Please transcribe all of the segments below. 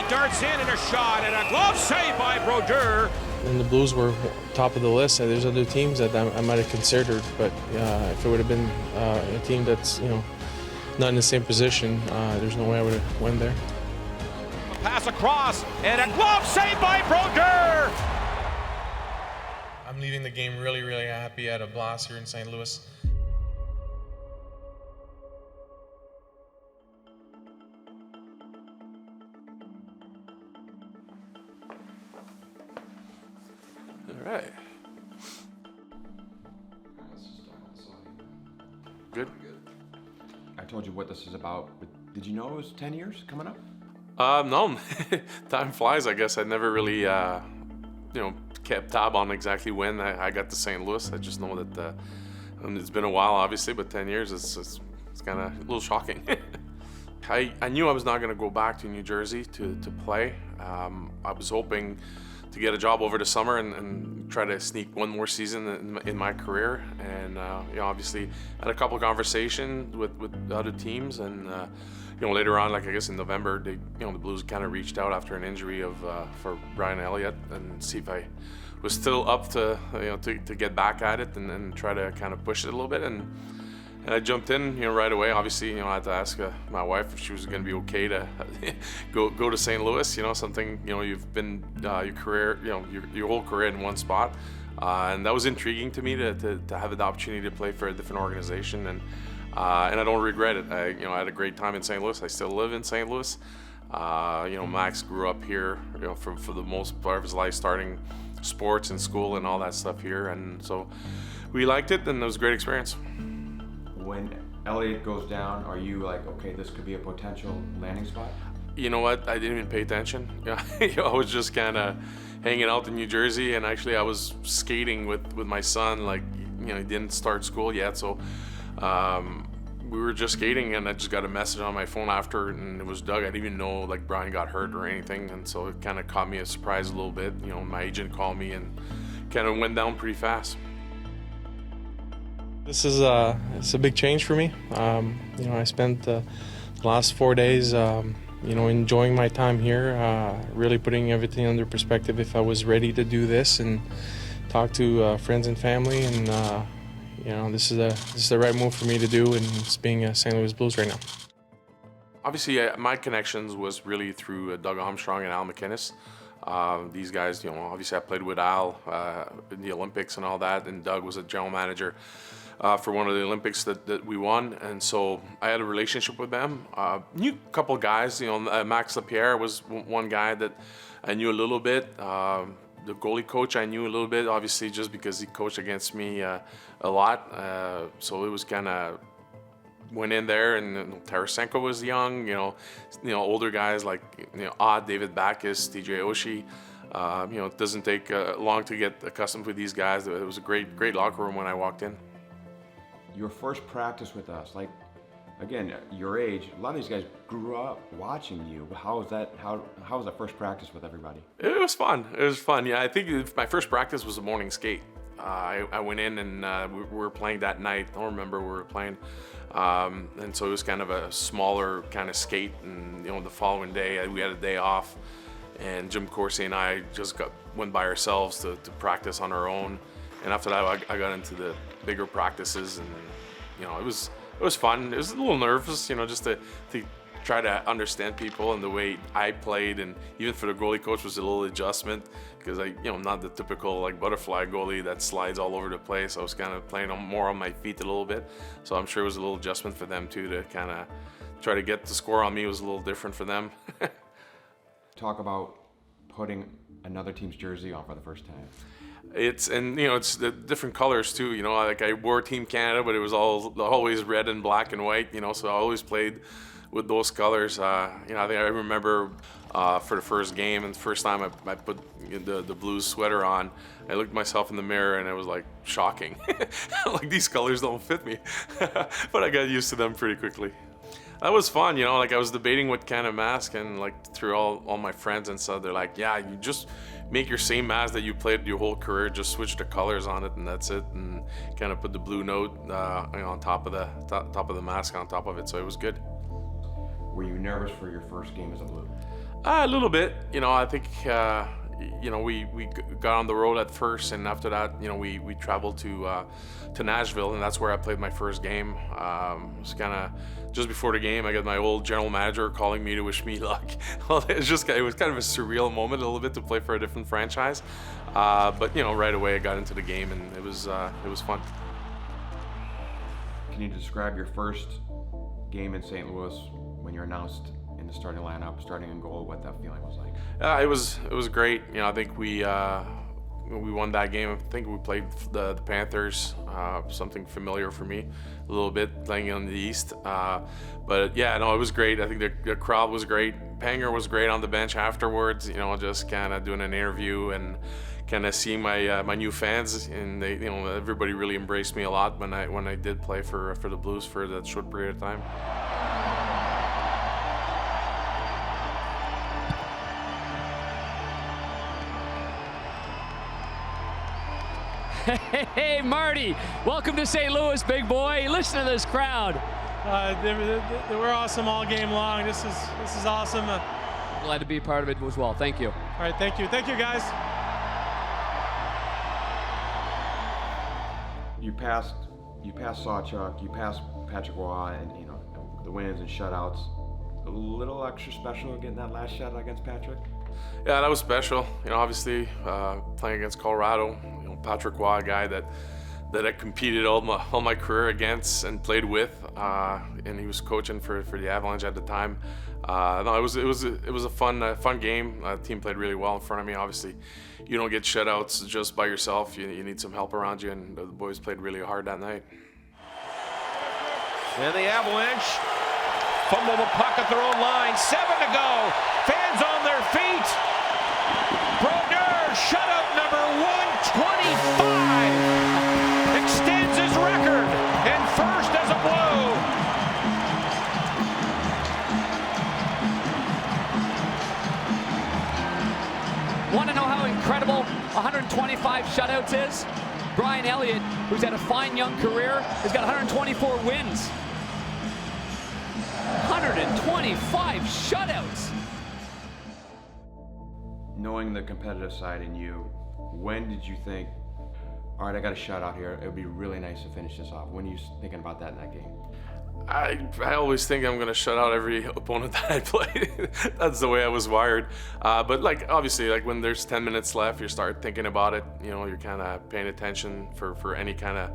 darts in and a shot and a glove save by Brodeur. And the Blues were top of the list. There's other teams that I might have considered, but if it would have been a team that's not in the same position, there's no way I would have went there. A pass across and a glove save by Brodeur. I'm leaving the game really, really happy. I had a blast here in St. Louis. All right. Good. I told you what this is about, but did you know it was 10 years coming up? No, time flies. I guess I never really, kept tab on exactly when I got to St. Louis. I just know that it's been a while, obviously, but 10 years it's kind of a little shocking. I knew I was not going to go back to New Jersey to play. I was hoping to get a job over the summer and try to sneak one more season in my career. And obviously had a couple of conversations with other teams, and later on, like I guess in November, the Blues kind of reached out after an injury for Brian Elliott and see if I was still up to get back at it and try to kind of push it a little bit. And I jumped in, right away. Obviously, I had to ask my wife if she was going to be okay to go to St. Louis. Something you've been your career, your whole career in one spot, and that was intriguing to me to have the opportunity to play for a different organization, and I don't regret it. I had a great time in St. Louis. I still live in St. Louis. Max grew up here, for the most part of his life, starting sports and school and all that stuff here, and so we liked it, and it was a great experience. When Elliott goes down, are you like, okay, this could be a potential landing spot? You know what? I didn't even pay attention. I was just kind of hanging out in New Jersey, and actually I was skating with my son. Like, he didn't start school yet, so we were just skating, and I just got a message on my phone after, and it was Doug. I didn't even know like Brian got hurt or anything, and so it kind of caught me a surprise a little bit. My agent called me and kind of went down pretty fast. This is it's a big change for me. I spent the last 4 days, enjoying my time here, really putting everything under perspective if I was ready to do this, and talk to friends and family, and this is the right move for me to do, and it's being a St. Louis Blues right now. Obviously, my connections was really through Doug Armstrong and Al McInnes. These guys, obviously I played with Al in the Olympics and all that, and Doug was a general manager for one of the Olympics that we won, and so I had a relationship with them. Knew a couple guys, Max Lapierre was one guy that I knew a little bit. The goalie coach I knew a little bit, obviously just because he coached against me a lot, so it was kind of went in there, and Tarasenko was young, older guys like David Backes, TJ Oshie. It doesn't take long to get accustomed with these guys. It was a great locker room when I walked in. Your first practice with us, like, again, your age, a lot of these guys grew up watching you. How was that? How was that first practice with everybody? It was fun. Yeah, I think my first practice was a morning skate. I went in and we were playing that night. I don't remember where we were playing. And so it was kind of a smaller kind of skate. And, the following day we had a day off. And Jim Corsi and I just went by ourselves to practice on our own. And after that, I got into the bigger practices, and it was fun. It was a little nervous, just to try to understand people and the way I played, and even for the goalie coach was a little adjustment because I'm not the typical like butterfly goalie that slides all over the place. I was kind of playing more on my feet a little bit, so I'm sure it was a little adjustment for them too to kind of try to get the score on me. It was a little different for them. Talk about putting another team's jersey on for the first time. It's the different colors too. Like I wore Team Canada, but it was always red and black and white. So I always played with those colors. I think I remember for the first game and the first time I put the Blues sweater on, I looked myself in the mirror and it was like shocking. Like these colors don't fit me, but I got used to them pretty quickly. That was fun, like I was debating what kind of mask, and like through all my friends and stuff, they're like, yeah, you just make your same mask that you played your whole career, just switch the colors on it and that's it, and kind of put the blue note on top of the mask on top of it, so it was good. Were you nervous for your first game as a Blue? A little bit. I think we got on the road at first, and after that, we traveled to Nashville, and that's where I played my first game. It was kind of just before the game. I got my old general manager calling me to wish me luck. It was kind of a surreal moment, a little bit, to play for a different franchise. But right away I got into the game, and it was fun. Can you describe your first game in St. Louis when you're announced in the starting lineup, starting in goal, what that feeling was like? It was great. I think we won that game. I think we played the Panthers, something familiar for me a little bit, playing in the East. But yeah, no, it was great. I think the crowd was great. Panger was great on the bench afterwards, just kind of doing an interview and kind of seeing my new fans, and they, everybody really embraced me a lot when I did play for the Blues for that short period of time. Hey, Marty, welcome to St. Louis, big boy. Listen to this crowd. They were awesome all game long. This is awesome. Glad to be a part of it as well. Thank you. All right, thank you. Thank you, guys. You passed Sawchuk, you passed Patrick Roy, and the wins and shutouts. A little extra special getting that last shutout against Patrick. Yeah, that was special. Obviously playing against Colorado. Patrick Roy, a guy that I competed all my career against and played with, and he was coaching for the Avalanche at the time. No, it was a fun game. The team played really well in front of me. Obviously, you don't get shutouts just by yourself. You need some help around you, and the boys played really hard that night. And the Avalanche fumble the puck at their own line. 7 to go. Fans on their feet. Brodeur, shutout number 125. Extends his record, and first as a blow. Want to know how incredible 125 shutouts is? Brian Elliott, who's had a fine young career, has got 124 wins. 125 shutouts. Knowing the competitive side in you, when did you think, all right, I got a shutout here, it would be really nice to finish this off? When are you thinking about that in that game? I always think I'm going to shut out every opponent that I play. That's the way I was wired. But obviously, when there's 10 minutes left, you start thinking about it. You're kind of paying attention for any kind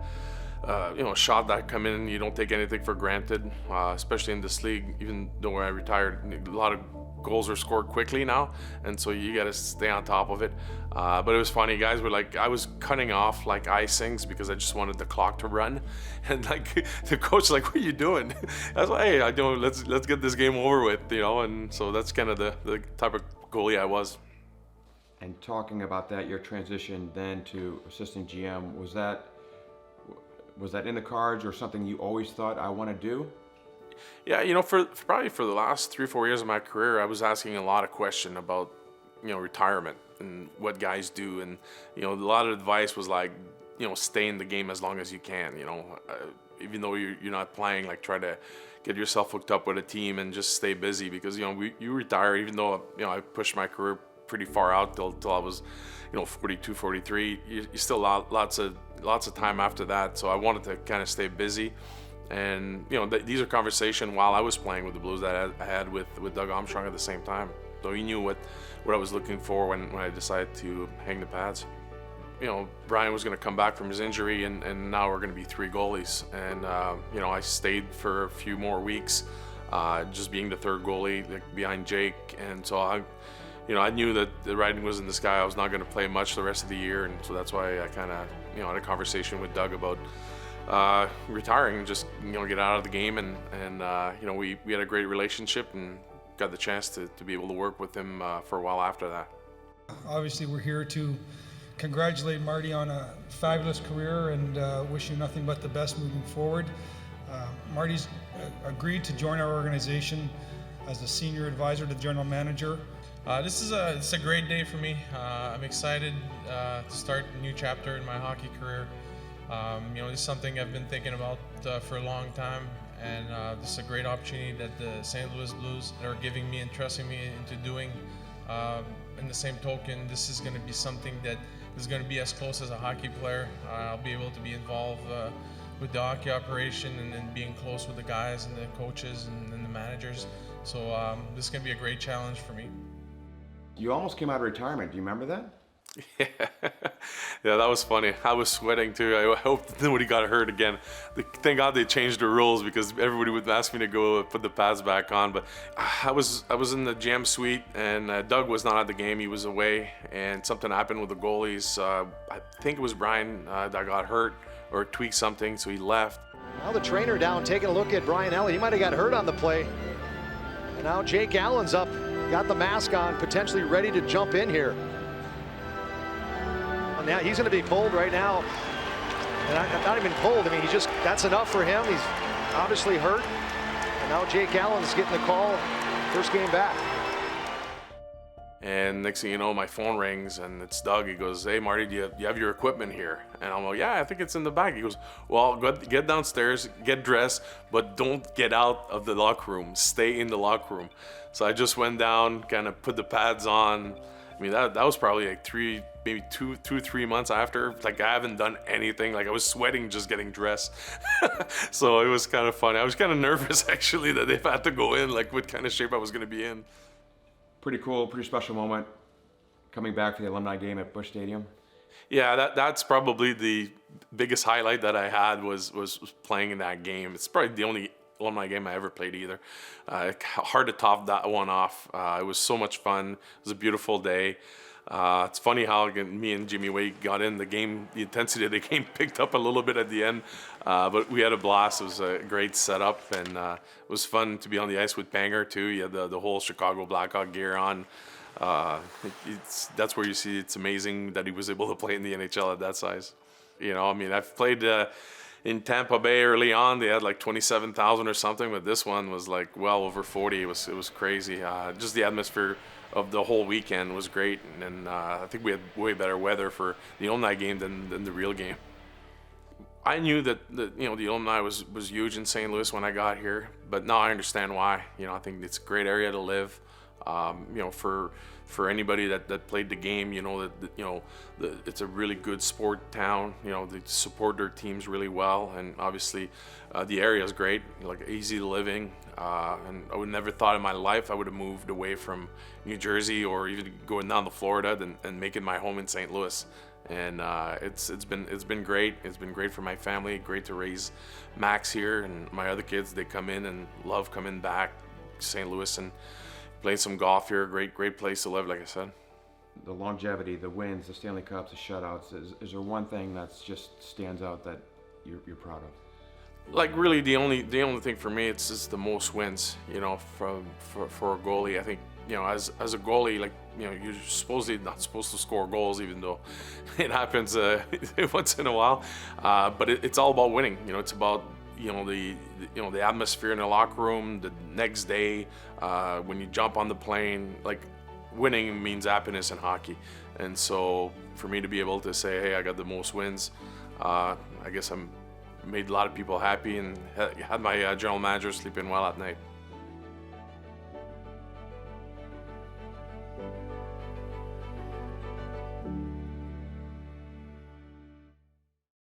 of shot that come in. You don't take anything for granted, especially in this league. Even though I retired, a lot of goals are scored quickly now, and so you got to stay on top of it. But it was funny, guys were I was cutting off icings because I just wanted the clock to run, and the coach what are you doing? I was like, hey, let's get this game over with, and so that's kind of the type of goalie I was. And talking about that, your transition then to assistant GM, was that in the cards or something you always thought I want to do? Yeah, probably for the last 3 or 4 years of my career, I was asking a lot of questions about, retirement and what guys do, and a lot of advice was stay in the game as long as you can. Even though you're not playing, try to get yourself hooked up with a team and just stay busy, because you retire. Even though I pushed my career pretty far out till I was 42, 43, you still lots of time after that. So I wanted to kind of stay busy. And these are conversations while I was playing with the Blues that I had with Doug Armstrong at the same time. So he knew what I was looking for when I decided to hang the pads. Brian was going to come back from his injury, and now we're going to be 3 goalies. And I stayed for a few more weeks, just being the third goalie behind Jake. And so I knew that the writing was in the sky. I was not going to play much the rest of the year, and so that's why I kind of had a conversation with Doug about retiring and just get out of the game, and we had a great relationship and got the chance to be able to work with him for a while after that. Obviously, we're here to congratulate Marty on a fabulous career and wish you nothing but the best moving forward. Marty's agreed to join our organization as a senior advisor to the general manager. This is a great day for me. I'm excited to start a new chapter in my hockey career. This is something I've been thinking about for a long time, and this is a great opportunity that the St. Louis Blues are giving me and trusting me into doing. In the same token, this is going to be something that is going to be as close as a hockey player. I'll be able to be involved with the hockey operation and then being close with the guys and the coaches and the managers. So this is going to be a great challenge for me. You almost came out of retirement. Do you remember that? Yeah, that was funny. I was sweating too. I hope nobody got hurt again. Thank God they changed the rules, because everybody would ask me to go put the pads back on. But I was in the GM suite, and Doug was not at the game. He was away, and something happened with the goalies. I think it was Brian that got hurt or tweaked something, so he left. Now the trainer down, taking a look at Brian Elliott. He might have got hurt on the play. And now Jake Allen's up, got the mask on, potentially ready to jump in here. Now he's going to be pulled right now, and not even pulled. I mean, that's enough for him. He's obviously hurt, and now Jake Allen's getting the call, first game back. And next thing you know, my phone rings, and it's Doug. He goes, "Hey, Marty, do you have your equipment here?" And I'm like, "Yeah, I think it's in the bag." He goes, "Well, get downstairs, get dressed, but don't get out of the locker room. Stay in the locker room." So I just went down, kind of put the pads on. I mean, that was probably like 3 months after. Like, I haven't done anything. Like, I was sweating just getting dressed. So it was kind of funny. I was kind of nervous, actually, that if I had to go in, like, what kind of shape I was going to be in. Pretty cool, pretty special moment coming back for the alumni game at Busch Stadium. Yeah, that's probably the biggest highlight that I had was playing in that game. It's probably the only alumni game I ever played either. Hard to top that one off. It was so much fun. It was a beautiful day. It's funny how me and Jimmy Wade got in the game. The intensity of the game picked up a little bit at the end, but we had a blast. It was a great setup, and it was fun to be on the ice with Banger too. You had the whole Chicago Blackhawk gear on. That's where you see it's amazing that he was able to play in the NHL at that size. You know, I mean, I've played in Tampa Bay early on. They had like 27,000 or something, but this one was like well over 40. It was crazy. Just the atmosphere of the whole weekend was great, and I think we had way better weather for the alumni game than the real game. I knew that the alumni was huge in St. Louis when I got here, but now I understand why. You know, I think it's a great area to live. For anybody that played the game, it's a really good sport town. You know, they support their teams really well, and obviously the area is great, like easy living. And I would never thought in my life I would have moved away from New Jersey or even going down to Florida and making my home in St. Louis. And it's been great. It's been great for my family. Great to raise Max here, and my other kids. They come in and love coming back to St. Louis and playing some golf here. Great place to live, like I said. The longevity, the wins, the Stanley Cups, the shutouts. Is there one thing that's just stands out that you're proud of? Like, really, the only thing for me, it's just the most wins. You know, for a goalie. I think, as a goalie, like, you're supposedly not supposed to score goals, even though it happens once in a while. But it's all about winning. It's about the atmosphere in the locker room the next day, when you jump on the plane. Like, winning means happiness in hockey, and so for me to be able to say, hey, I got the most wins, I guess I'm made a lot of people happy and had my general manager sleeping well at night.